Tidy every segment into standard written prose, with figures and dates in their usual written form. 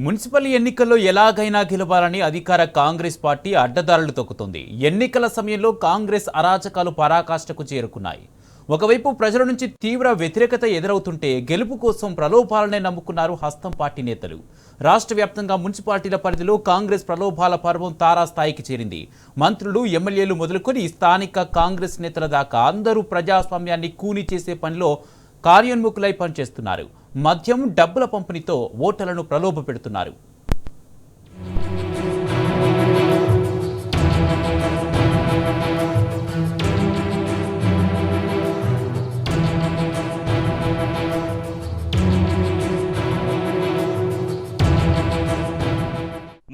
Municipal ఎన్నికల్లో ఎలాగైనా గెలవాలని అధికార కాంగ్రెస్ పార్టీ అడ్డదారులు తొక్కుతోంది. ఎన్నికల సమయంలో కాంగ్రెస్ అరాచకాలు పరాకాష్ఠకు చేరుకున్నాయి. ఒకవైపు ప్రజల నుంచి తీవ్ర వ్యతిరేకత ఎదురవుతుంటే గెలుపు కోసం ప్రలోభాలనే నమ్ముకున్నారు హస్తం పార్టీ నేతలు. రాష్ట్ర వ్యాప్తంగా మున్సిపాలిటీల పరిధిలో కాంగ్రెస్ ప్రలోభాల పర్వం తారాస్థాయికి చేరింది. మంత్రులు, ఎమ్మెల్యేలు మొదలుకొని స్థానిక కాంగ్రెస్ నేతల దాకా అందరూ ప్రజాస్వామ్యాన్ని కూని చేసే పనిలో కార్యోన్ముఖులై పనిచేస్తున్నారు. మద్యం, డబ్బుల పంపిణీతో ఓటర్లను ప్రలోభ పెడుతున్నారు.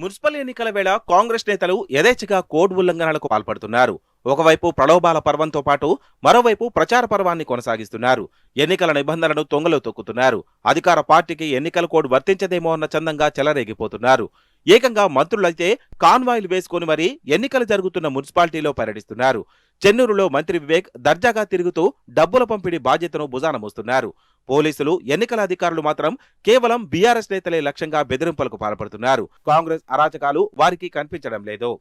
మున్సిపల్ ఎన్నికల వేళ కాంగ్రెస్ నేతలు యథేచ్ఛగా కోడ్ ఉల్లంఘనలకు పాల్పడుతున్నారు. ఒకవైపు ప్రలోభాల పర్వంతో పాటు మరోవైపు ప్రచార పర్వాన్ని కొనసాగిస్తున్నారు. ఎన్నికల నిబంధనలను తొంగలో తొక్కుతున్నారు. అధికార పార్టీకి ఎన్నికల కోడ్ వర్తించదేమో అన్న చందంగా చెలరేగిపోతున్నారు. ఏకంగా మంత్రులైతే కాన్వాయిలు వేసుకుని మరీ ఎన్నికలు జరుగుతున్న మున్సిపాలిటీలో పర్యటిస్తున్నారు. చెన్నూరులో మంత్రి వివేక్ దర్జాగా తిరుగుతూ డబ్బుల పంపిణీ బాధ్యతను భుజాన మోస్తున్నారు. పోలీసులు, ఎన్నికల అధికారులు మాత్రం కేవలం బీఆర్ఎస్ నేతలే లక్ష్యంగా బెదిరింపులకు పాల్పడుతున్నారు. కాంగ్రెస్ అరాచకాలు వారికి కనిపించడం లేదు.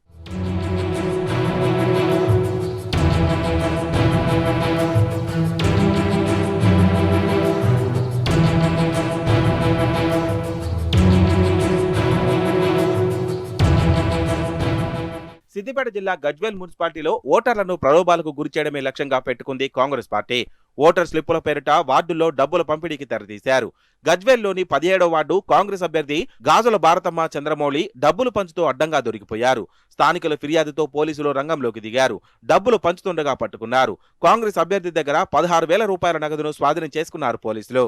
సిద్దిపేట జిల్లా గజ్వేల్ మున్సిపాలిటీలో ఓటర్లను ప్రలోభాలకు గురిచేయడమే లక్ష్యంగా పెట్టుకుంది కాంగ్రెస్ పార్టీ. ఓటర్ స్లిప్పుల పేరిట వార్డుల్లో డబ్బుల పంపిణీకి తెరతీశారు. గజ్వేల్లోని 17వ వార్డు కాంగ్రెస్ అభ్యర్థి గాజుల భారతమ్మ చంద్రమౌళి డబ్బులు పంచుతూ అడ్డంగా దొరికిపోయారు. స్థానికుల ఫిర్యాదుతో పోలీసులు రంగంలోకి దిగారు. డబ్బులు పంచుతుండగా పట్టుకున్నారు. కాంగ్రెస్ అభ్యర్థి దగ్గర 16,000 రూపాయల నగదును స్వాధీనం చేసుకున్నారు పోలీసులు.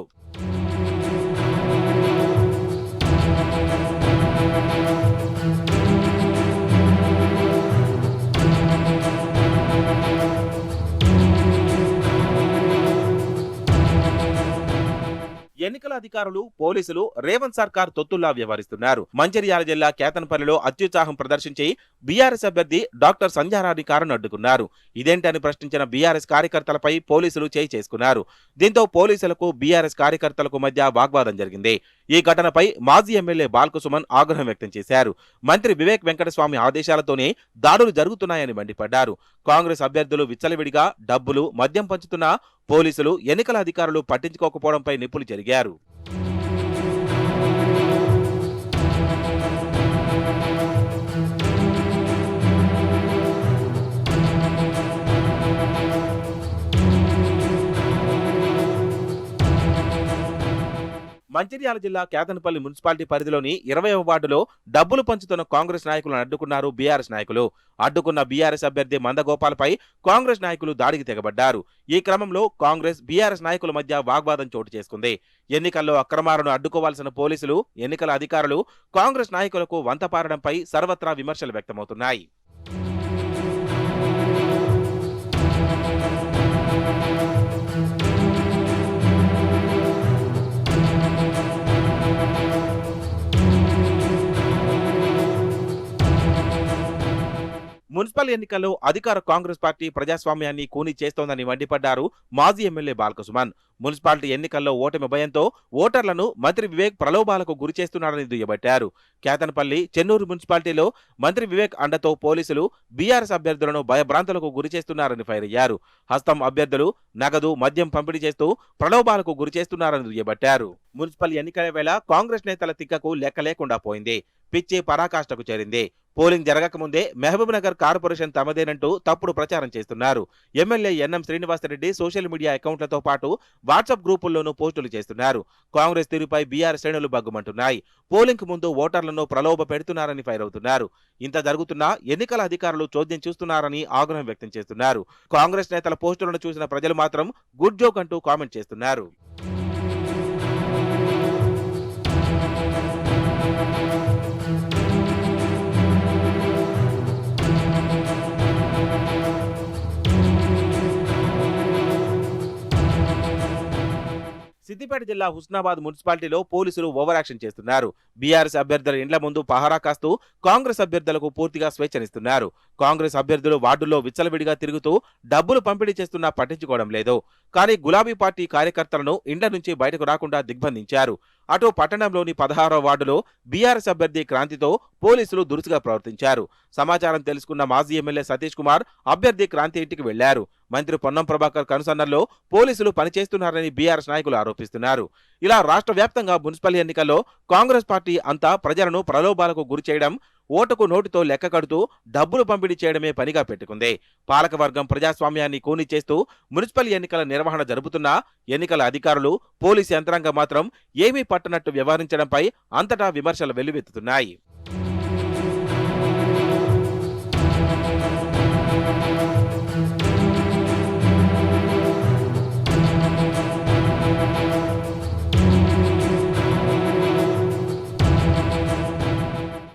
ఎన్నికల అధికారులు, పోలీసులు రేవంత్ సర్కార్ తొత్తుల్లా వ్యవహరిస్తున్నారు. మంచిర్యాల జిల్లా కేతన్పల్లిలో అత్యుత్సాహం ప్రదర్శించి బీఆర్ఎస్ అభ్యర్థి డాక్టర్ సంధ్యారాణి కారును అడ్డుకున్నారు. ఇదేంటని ప్రశ్నించిన బీఆర్ఎస్ కార్యకర్తలపై పోలీసులు చేయి చేసుకున్నారు. దీంతో పోలీసులకు, బీఆర్ఎస్ కార్యకర్తలకు మధ్య వాగ్వాదం జరిగింది. ఈ ఘటనపై మాజీ ఎమ్మెల్యే బాల్కసుమన్ ఆగ్రహం వ్యక్తం చేశారు. మంత్రి వివేక్ వెంకటస్వామి ఆదేశాలతోనే దాడులు జరుగుతున్నాయని మండిపడ్డారు. కాంగ్రెస్ అభ్యర్థులు విచ్చలవిడిగా డబ్బులు, మద్యం పంచుతున్నా పోలీసులు, ఎన్నికల అధికారులు పట్టించుకోకపోవడంపై నిప్పులు జరిగారు. మంచిర్యాల జిల్లా కేతన్పల్లి మున్సిపాలిటీ పరిధిలోని 20వ వార్డులో డబ్బులు పంచుతున్న కాంగ్రెస్ నాయకులను అడ్డుకున్నారు బీఆర్ఎస్ నాయకులు. అడ్డుకున్న బీఆర్ఎస్ అభ్యర్థి మందగోపాల్పై కాంగ్రెస్ నాయకులు దాడికి తెగబడ్డారు. ఈ క్రమంలో కాంగ్రెస్, బీఆర్ఎస్ నాయకుల మధ్య వాగ్వాదం చోటు చేసుకుంది. ఎన్నికల్లో అక్రమాలను అడ్డుకోవాల్సిన పోలీసులు, ఎన్నికల అధికారులు కాంగ్రెస్ నాయకులకు వంతపారడంపై సర్వత్రా విమర్శలు వ్యక్తమవుతున్నాయి. మున్సిపల్ ఎన్నికల్లో అధికార కాంగ్రెస్ పార్టీ ప్రజాస్వామ్యాన్ని కూని చేస్తోందని మండిపడ్డారు మాజీ ఎమ్మెల్యే బాల్కసుమన్. మున్సిపాలిటీ ఎన్నికల్లో ఓటమి భయంతో ఓటర్లను మంత్రి వివేక్ ప్రలోభాలకు గురిచేస్తున్నారని దుయ్యబట్టారు. కేతన్పల్లి, చెన్నూరు మున్సిపాలిటీలో మంత్రి వివేక్ అండతో పోలీసులు బీఆర్ఎస్ అభ్యర్థులను భయభ్రాంతులకు గురిచేస్తున్నారని ఫైర్ అయ్యారు. హస్తం అభ్యర్థులు నగదు, మద్యం పంపిణీ చేస్తూ ప్రలోభాలకు గురిచేస్తున్నారని దుయ్యబట్టారు. మున్సిపల్ ఎన్నికల వేళ కాంగ్రెస్ నేతల తిక్కకు లెక్క లేకుండా పోయింది. పిచ్చి పరాకాష్ఠకు చేరింది. పోలింగ్ జరగకముందే మహబూబ్ నగర్ కార్పొరేషన్ తమదేనంటూ తప్పుడు ప్రచారం చేస్తున్నారు. MLA NM Srinivasa Reddy social media అకౌంట్లతో పాటు వాట్సాప్ గ్రూపుల్లోనూ పోస్టులు చేస్తున్నారు. కాంగ్రెస్ తీరుపై బీఆర్ శ్రేణులు బగ్గుమంటున్నాయి. పోలింగ్ కు ముందు ఓటర్లను ప్రలోభ పెడుతున్నారని ఫైర్ అవుతున్నారు. ఇంత జరుగుతున్నా ఎన్నికల అధికారులు చోద్యం చూస్తున్నారని ఆగ్రహం వ్యక్తం చేస్తున్నారు. కాంగ్రెస్ నేతల పోస్టులను చూసిన ప్రజలు మాత్రం గుడ్ జోక్ అంటూ కామెంట్ చేస్తున్నారు. సిద్దిపేట జిల్లా హుస్నాబాద్ మున్సిపాలిటీలో పోలీసులు ఓవర్ యాక్షన్ చేస్తున్నారు. బీఆర్ఎస్ అభ్యర్థుల ఇండ్ల ముందు పహారా కాస్తూ కాంగ్రెస్ అభ్యర్థులకు పూర్తిగా స్వేచ్ఛనిస్తున్నారు. కాంగ్రెస్ అభ్యర్థులు వార్డుల్లో విచ్చలవిడిగా తిరుగుతూ డబ్బులు పంపిణీ చేస్తున్నా పట్టించుకోవడం లేదు. కానీ గులాబీ పార్టీ కార్యకర్తలను ఇండ్ల నుంచి బయటకు రాకుండా దిగ్బంధించారు. అటు పట్టణంలోని 16వ వార్డులో బీఆర్ఎస్ అభ్యర్థి క్రాంతితో పోలీసులు దురుసుగా ప్రవర్తించారు. సమాచారం తెలుసుకున్న మాజీ ఎమ్మెల్యే సతీష్ కుమార్ అభ్యర్థి క్రాంతి ఇంటికి వెళ్లారు. మంత్రి పొన్నం ప్రభాకర్ కనుసన్నల్లో పోలీసులు పనిచేస్తున్నారని బీఆర్ఎస్ నాయకులు ఆరోపిస్తున్నారు. ఇలా రాష్ట్ర వ్యాప్తంగా మున్సిపల్ ఎన్నికల్లో కాంగ్రెస్ పార్టీ అంతా ప్రజలను ప్రలోభాలకు గురి చేయడం, ఓటుకు నోటుతో లెక్క కడుతూ డబ్బులు పంపిణీ చేయడమే పనిగా పెట్టుకుంది. పాలకవర్గం ప్రజాస్వామ్యాన్ని కూని చేస్తూ మున్సిపల్ ఎన్నికల నిర్వహణ జరుపుతున్నా ఎన్నికల అధికారులు, పోలీసు యంత్రాంగం మాత్రం ఏమీ పట్టనట్టు వ్యవహరించడంపై అంతటా విమర్శలు వెల్లువెత్తుతున్నాయి.